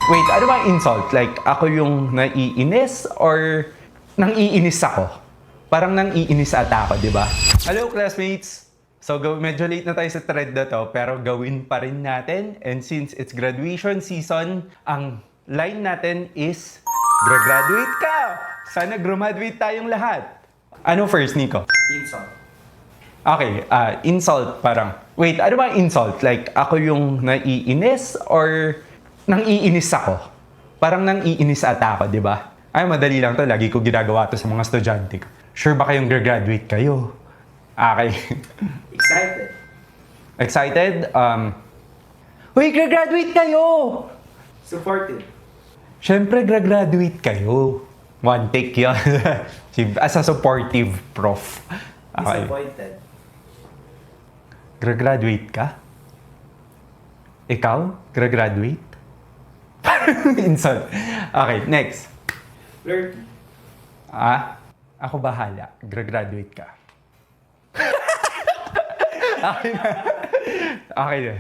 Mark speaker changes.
Speaker 1: Wait, ano ba insult? Like, ako yung naiinis or nang-iinis ako? Parang nang-iinis ata ako, di ba? Hello, classmates! So, medyo late na tayo sa thread na to, pero gawin pa rin natin. And since it's graduation season, ang line natin is, graduate ka! Sana graduate tayong lahat. Ano first, Nico?
Speaker 2: Insult.
Speaker 1: Okay, insult parang. Wait, ano ba insult? Like, ako yung naiinis or nang-iinis ako? Parang nang-iinis ata ako, di ba? Ay, madali lang to. Lagi ko ginagawa to sa mga estudyante ko. Sure ba kayong graduate kayo? Okay.
Speaker 2: Excited.
Speaker 1: Excited? Uy, graduate kayo!
Speaker 2: Supportive.
Speaker 1: Siyempre, graduate kayo. One take yun. As a supportive prof. Okay.
Speaker 2: Disappointed.
Speaker 1: Graduate ka? Ikaw? Graduate? Insult. Okay, next.
Speaker 2: Flirty.
Speaker 1: Ako bahala. Graduate ka. Okay na. Okay na.